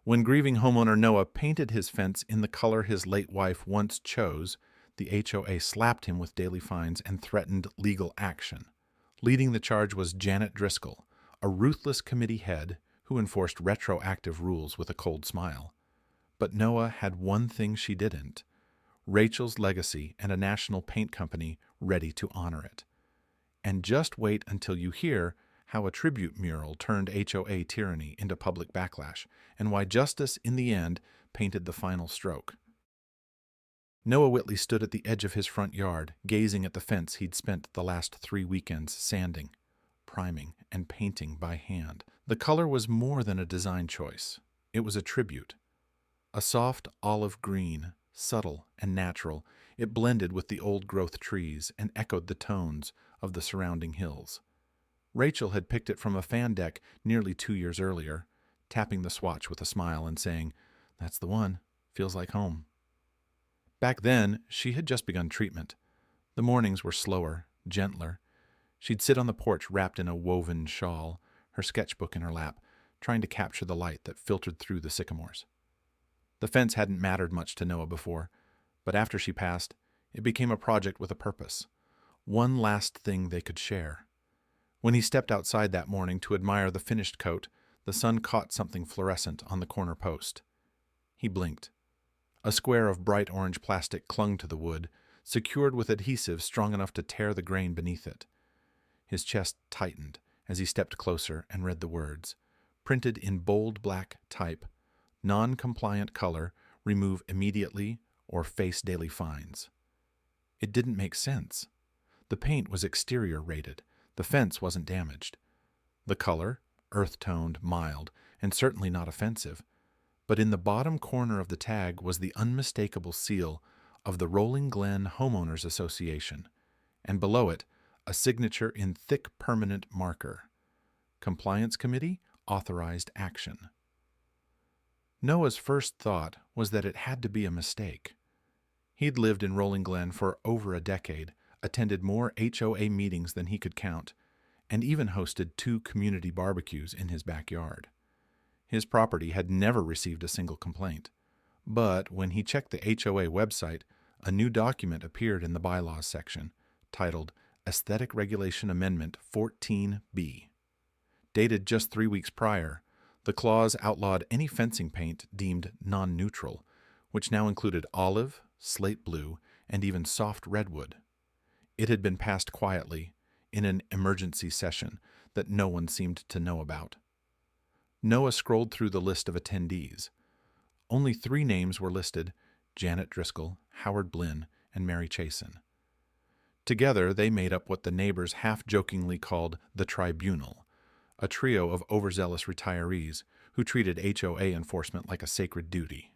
When grieving homeowner Noah painted his fence in the color his late wife once chose, the HOA slapped him with daily fines and threatened legal action. Leading the charge was Janet Driscoll, a ruthless committee head who enforced retroactive rules with a cold smile. But Noah had one thing she didn't: Rachel's legacy and a national paint company ready to honor it. And just wait until you hear how a tribute mural turned HOA tyranny into public backlash, and why justice in the end painted the final stroke. Noah Whitley stood at the edge of his front yard, gazing at the fence he'd spent the last 3 weekends sanding, priming, and painting by hand. The color was more than a design choice. It was a tribute. A soft olive green, subtle and natural, it blended with the old-growth trees and echoed the tones of the surrounding hills. Rachel had picked it from a fan deck nearly 2 years earlier, tapping the swatch with a smile and saying, "That's the one. Feels like home." Back then, she had just begun treatment. The mornings were slower, gentler. She'd sit on the porch wrapped in a woven shawl, her sketchbook in her lap, trying to capture the light that filtered through the sycamores. The fence hadn't mattered much to Noah before, but after she passed, it became a project with a purpose. One last thing they could share. When he stepped outside that morning to admire the finished coat, the sun caught something fluorescent on the corner post. He blinked. A square of bright orange plastic clung to the wood, secured with adhesive strong enough to tear the grain beneath it. His chest tightened as he stepped closer and read the words, printed in bold black type: "Non-compliant color, remove immediately or face daily fines." It didn't make sense. The paint was exterior rated. The fence wasn't damaged. The color, earth-toned, mild, and certainly not offensive. But in the bottom corner of the tag was the unmistakable seal of the Rolling Glen Homeowners Association, and below it, a signature in thick permanent marker: Compliance Committee, Authorized Action. Noah's first thought was that it had to be a mistake. He'd lived in Rolling Glen for over a decade, attended more HOA meetings than he could count, and even hosted 2 community barbecues in his backyard. His property had never received a single complaint. But when he checked the HOA website, a new document appeared in the bylaws section, titled Aesthetic Regulation Amendment 14B. Dated just 3 weeks prior, the clause outlawed any fencing paint deemed non-neutral, which now included olive, slate blue, and even soft redwood. It had been passed quietly, in an emergency session that no one seemed to know about. Noah scrolled through the list of attendees. Only 3 names were listed: Janet Driscoll, Howard Blinn, and Mary Chasen. Together, they made up what the neighbors half-jokingly called the Tribunal, a trio of overzealous retirees who treated HOA enforcement like a sacred duty.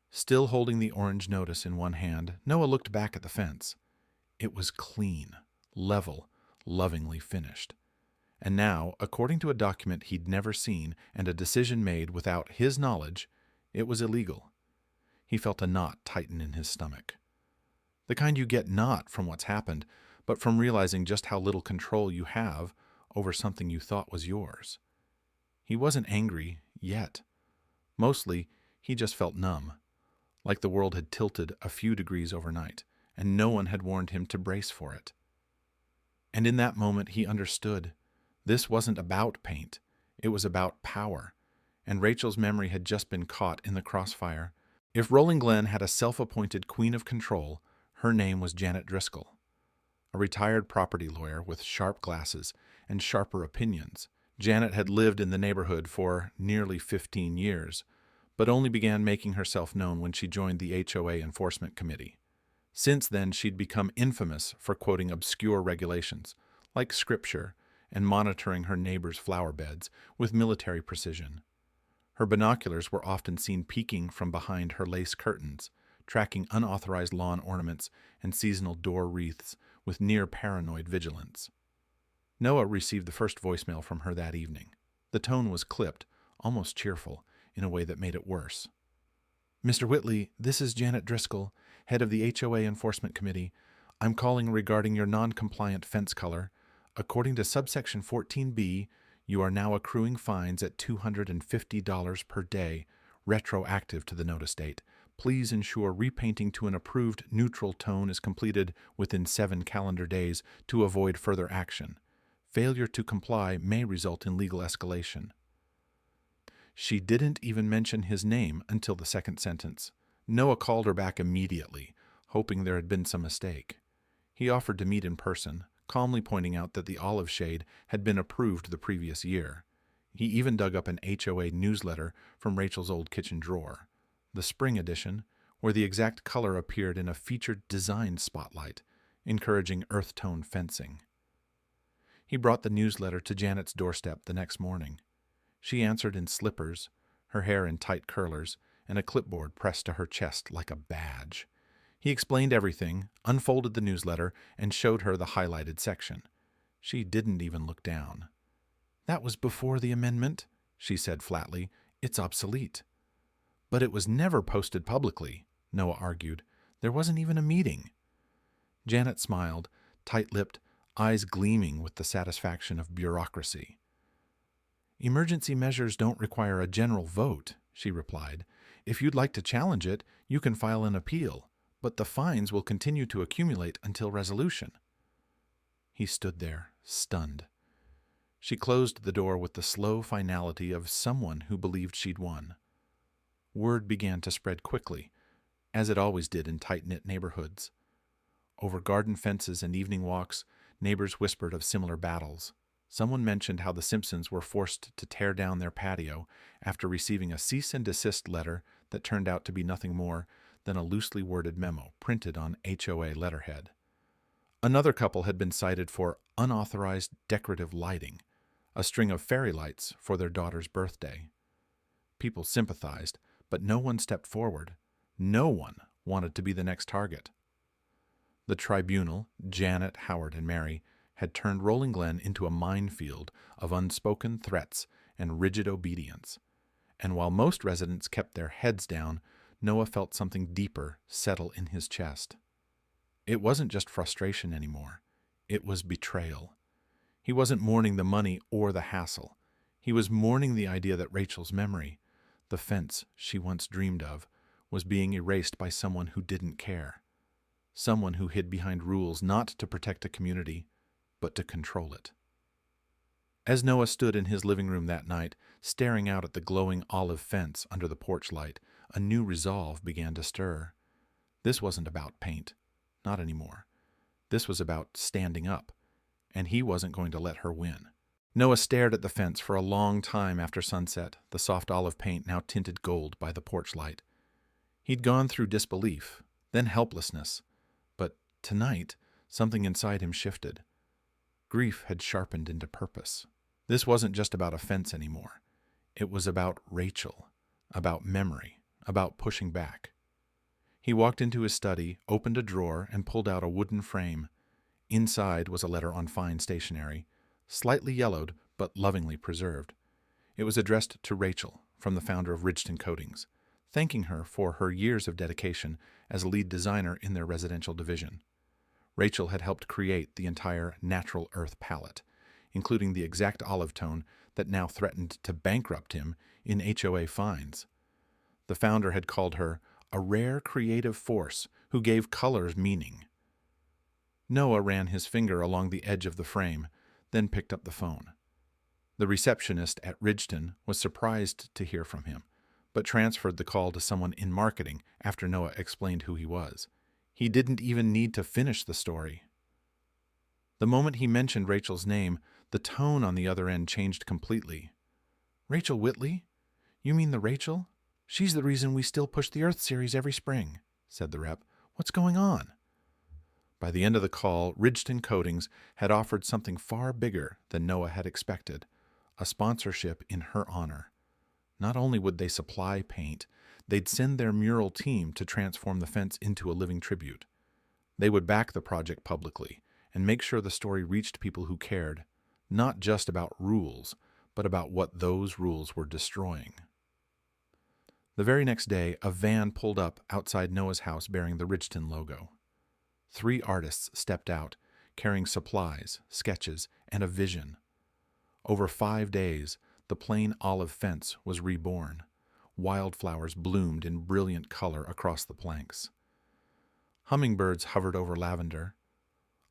Still holding the orange notice in one hand, Noah looked back at the fence. It was clean, level, lovingly finished. And now, according to a document he'd never seen and a decision made without his knowledge, it was illegal. He felt a knot tighten in his stomach. The kind you get not from what's happened, but from realizing just how little control you have over something you thought was yours. He wasn't angry yet. Mostly, he just felt numb, like the world had tilted a few degrees overnight, and no one had warned him to brace for it. And in that moment, he understood. This wasn't about paint. It was about power, and Rachel's memory had just been caught in the crossfire. If Rolling Glen had a self-appointed queen of control, her name was Janet Driscoll. A retired property lawyer with sharp glasses and sharper opinions, Janet had lived in the neighborhood for nearly 15 years, but only began making herself known when she joined the HOA Enforcement Committee. Since then, she'd become infamous for quoting obscure regulations, like scripture, and monitoring her neighbors' flower beds with military precision. Her binoculars were often seen peeking from behind her lace curtains, tracking unauthorized lawn ornaments and seasonal door wreaths with near-paranoid vigilance. Noah received the first voicemail from her that evening. The tone was clipped, almost cheerful, in a way that made it worse. "Mr. Whitley, this is Janet Driscoll, head of the HOA Enforcement Committee. I'm calling regarding your non-compliant fence color. According to subsection 14B, You are now accruing fines at $250 per day, retroactive to the notice date. Please ensure repainting to an approved neutral tone is completed within 7 calendar days to avoid further action. Failure to comply may result in legal escalation. She didn't even mention his name until the second sentence. Noah called her back immediately, hoping there had been some mistake. He offered to meet in person, calmly pointing out that the olive shade had been approved the previous year. He even dug up an HOA newsletter from Rachel's old kitchen drawer, the spring edition, where the exact color appeared in a featured design spotlight, encouraging earth tone fencing. He brought the newsletter to Janet's doorstep the next morning. She answered in slippers, her hair in tight curlers, and a clipboard pressed to her chest like a badge. He explained everything, unfolded the newsletter, and showed her the highlighted section. She didn't even look down. "That was before the amendment," she said flatly. "It's obsolete." "But it was never posted publicly," Noah argued. "There wasn't even a meeting." Janet smiled, tight-lipped, eyes gleaming with the satisfaction of bureaucracy. "Emergency measures don't require a general vote," she replied. "If you'd like to challenge it, you can file an appeal, but the fines will continue to accumulate until resolution." He stood there, stunned. She closed the door with the slow finality of someone who believed she'd won. Word began to spread quickly, as it always did in tight-knit neighborhoods. Over garden fences and evening walks, neighbors whispered of similar battles. Someone mentioned how the Simpsons were forced to tear down their patio after receiving a cease and desist letter that turned out to be nothing more than a loosely worded memo printed on HOA letterhead. Another couple had been cited for unauthorized decorative lighting, a string of fairy lights for their daughter's birthday. People sympathized, but no one stepped forward. No one wanted to be the next target. The tribunal, Janet, Howard, and Mary, had turned Rolling Glen into a minefield of unspoken threats and rigid obedience. And while most residents kept their heads down, Noah felt something deeper settle in his chest. It wasn't just frustration anymore. It was betrayal. He wasn't mourning the money or the hassle. He was mourning the idea that Rachel's memory, the fence she once dreamed of, was being erased by someone who didn't care. Someone who hid behind rules not to protect a community, but to control it. As Noah stood in his living room that night, staring out at the glowing olive fence under the porch light, a new resolve began to stir. This wasn't about paint. Not anymore. This was about standing up, and he wasn't going to let her win. Noah stared at the fence for a long time after sunset, the soft olive paint now tinted gold by the porch light. He'd gone through disbelief, then helplessness, but tonight something inside him shifted. Grief had sharpened into purpose. This wasn't just about a fence anymore. It was about Rachel, about memory, about pushing back. He walked into his study, opened a drawer, and pulled out a wooden frame. Inside was a letter on fine stationery, slightly yellowed but lovingly preserved. It was addressed to Rachel, from the founder of Ridgeton Coatings, thanking her for her years of dedication as lead designer in their residential division. Rachel had helped create the entire natural earth palette, including the exact olive tone that now threatened to bankrupt him in HOA fines. The founder had called her a rare creative force who gave colors meaning. Noah ran his finger along the edge of the frame, then picked up the phone. The receptionist at Ridgeton was surprised to hear from him, but transferred the call to someone in marketing after Noah explained who he was. He didn't even need to finish the story. The moment he mentioned Rachel's name, the tone on the other end changed completely. "Rachel Whitley? You mean the Rachel? She's the reason we still push the Earth series every spring," said the rep. "What's going on?" By the end of the call, Ridgeton Coatings had offered something far bigger than Noah had expected, a sponsorship in her honor. Not only would they supply paint, they'd send their mural team to transform the fence into a living tribute. They would back the project publicly and make sure the story reached people who cared, not just about rules, but about what those rules were destroying. The very next day, a van pulled up outside Noah's house bearing the Ridgeton logo. 3 artists stepped out, carrying supplies, sketches, and a vision. Over 5 days, the plain olive fence was reborn. Wildflowers bloomed in brilliant color across the planks. Hummingbirds hovered over lavender.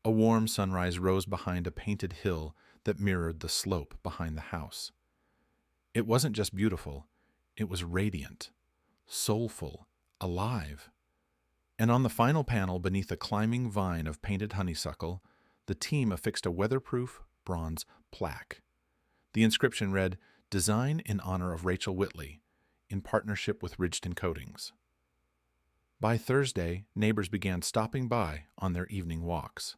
A warm sunrise rose behind a painted hill that mirrored the slope behind the house. It wasn't just beautiful, it was radiant, soulful, alive. And on the final panel, beneath a climbing vine of painted honeysuckle, the team affixed a weatherproof bronze plaque. The inscription read, "Design in honor of Rachel Whitley, in partnership with Ridgeton Coatings." By Thursday, neighbors began stopping by on their evening walks.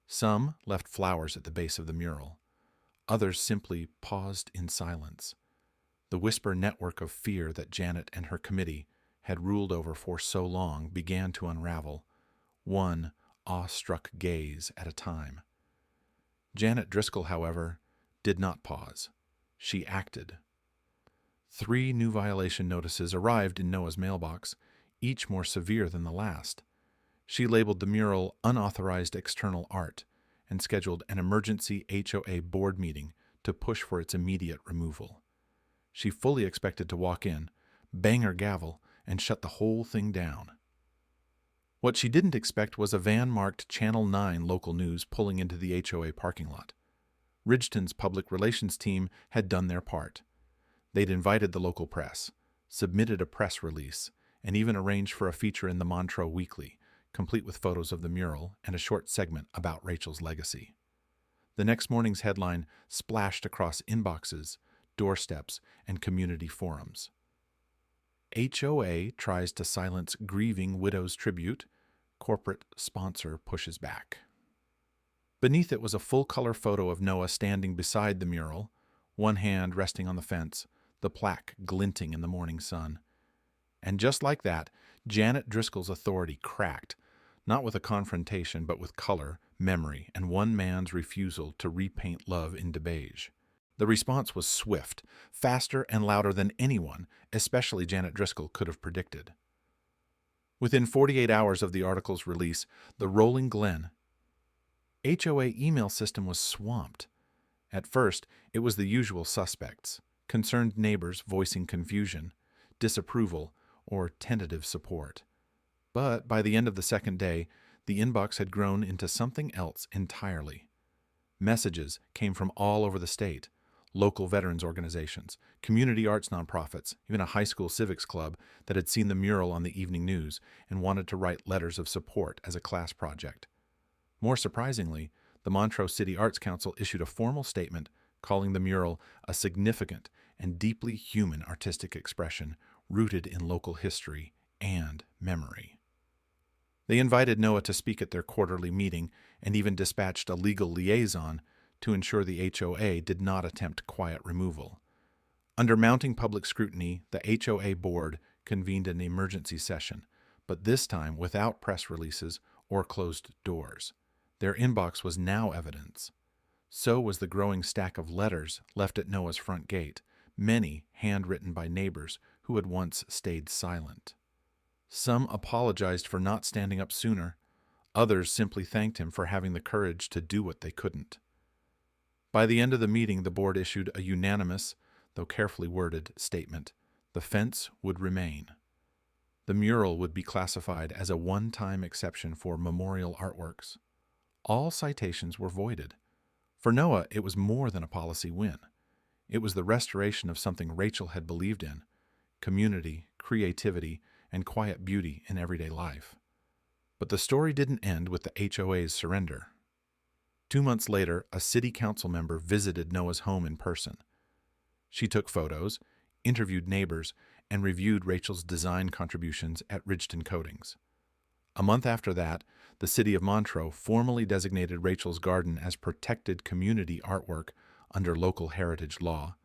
Some left flowers at the base of the mural. Others simply paused in silence. The whisper network of fear that Janet and her committee had ruled over for so long began to unravel, one awestruck gaze at a time. Janet Driscoll, however, did not pause. She acted. 3 new violation notices arrived in Noah's mailbox, each more severe than the last. She labeled the mural unauthorized external art and scheduled an emergency HOA board meeting to push for its immediate removal. She fully expected to walk in, bang her gavel, and shut the whole thing down. What she didn't expect was a van marked Channel 9 local news pulling into the HOA parking lot. Ridgeton's public relations team had done their part. They'd invited the local press, submitted a press release, and even arranged for a feature in the Montreux Weekly, complete with photos of the mural and a short segment about Rachel's legacy. The next morning's headline splashed across inboxes, doorsteps, and community forums. HOA tries to silence grieving widow's tribute. Corporate sponsor pushes back. Beneath it was a full-color photo of Noah standing beside the mural, one hand resting on the fence, the plaque glinting in the morning sun. And just like that, Janet Driscoll's authority cracked, not with a confrontation, but with color, memory, and one man's refusal to repaint love into beige. The response was swift, faster and louder than anyone, especially Janet Driscoll, could have predicted. Within 48 hours of the article's release, the Rolling Glen HOA email system was swamped. At first, it was the usual suspects, concerned neighbors voicing confusion, disapproval, or tentative support. But by the end of the second day, the inbox had grown into something else entirely. Messages came from all over the state. Local veterans organizations, community arts nonprofits, even a high school civics club that had seen the mural on the evening news and wanted to write letters of support as a class project. More surprisingly, the Montreux City Arts Council issued a formal statement calling the mural a significant and deeply human artistic expression rooted in local history and memory. They invited Noah to speak at their quarterly meeting and even dispatched a legal liaison to ensure the HOA did not attempt quiet removal. Under mounting public scrutiny, the HOA board convened an emergency session, but this time without press releases or closed doors. Their inbox was now evidence. So was the growing stack of letters left at Noah's front gate, many handwritten by neighbors who had once stayed silent. Some apologized for not standing up sooner. Others simply thanked him for having the courage to do what they couldn't. By the end of the meeting, the board issued a unanimous, though carefully worded, statement. The fence would remain. The mural would be classified as a one-time exception for memorial artworks. All citations were voided. For Noah, it was more than a policy win. It was the restoration of something Rachel had believed in: community, creativity, and quiet beauty in everyday life. But the story didn't end with the HOA's surrender. 2 months later, a city council member visited Noah's home in person. She took photos, interviewed neighbors, and reviewed Rachel's design contributions at Ridgeton Coatings. A month after that, the city of Montreux formally designated Rachel's garden as protected community artwork under local heritage law.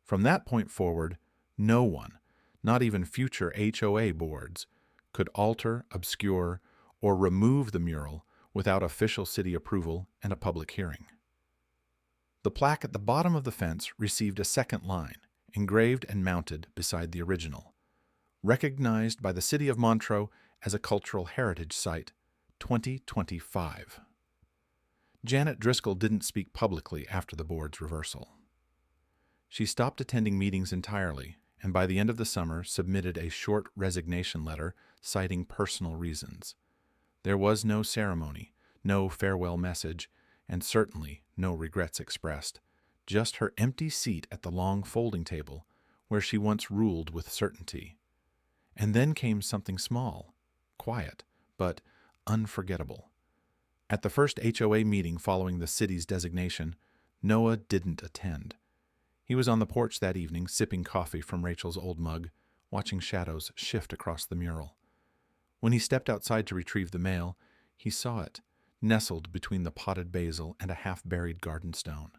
From that point forward, no one, not even future HOA boards, could alter, obscure, or remove the mural without official city approval and a public hearing. The plaque at the bottom of the fence received a second line, engraved and mounted beside the original. Recognized by the city of Montreux as a cultural heritage site, 2025. Janet Driscoll didn't speak publicly after the board's reversal. She stopped attending meetings entirely, and by the end of the summer submitted a short resignation letter citing personal reasons. There was no ceremony, no farewell message, and certainly no regrets expressed, just her empty seat at the long folding table where she once ruled with certainty. And then came something small, quiet, but unforgettable. At the first HOA meeting following the city's designation, Noah didn't attend. He was on the porch that evening, sipping coffee from Rachel's old mug, watching shadows shift across the mural. When he stepped outside to retrieve the mail, he saw it, nestled between the potted basil and a half-buried garden stone.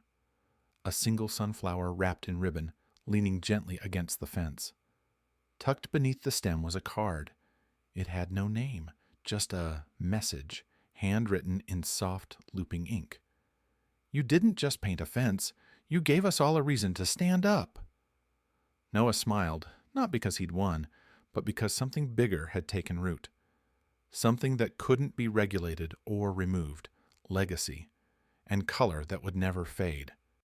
A single sunflower wrapped in ribbon, leaning gently against the fence. Tucked beneath the stem was a card. It had no name, just a message, handwritten in soft, looping ink. "You didn't just paint a fence. You gave us all a reason to stand up." Noah smiled, not because he'd won, but because something bigger had taken root. Something that couldn't be regulated or removed, legacy, and color that would never fade.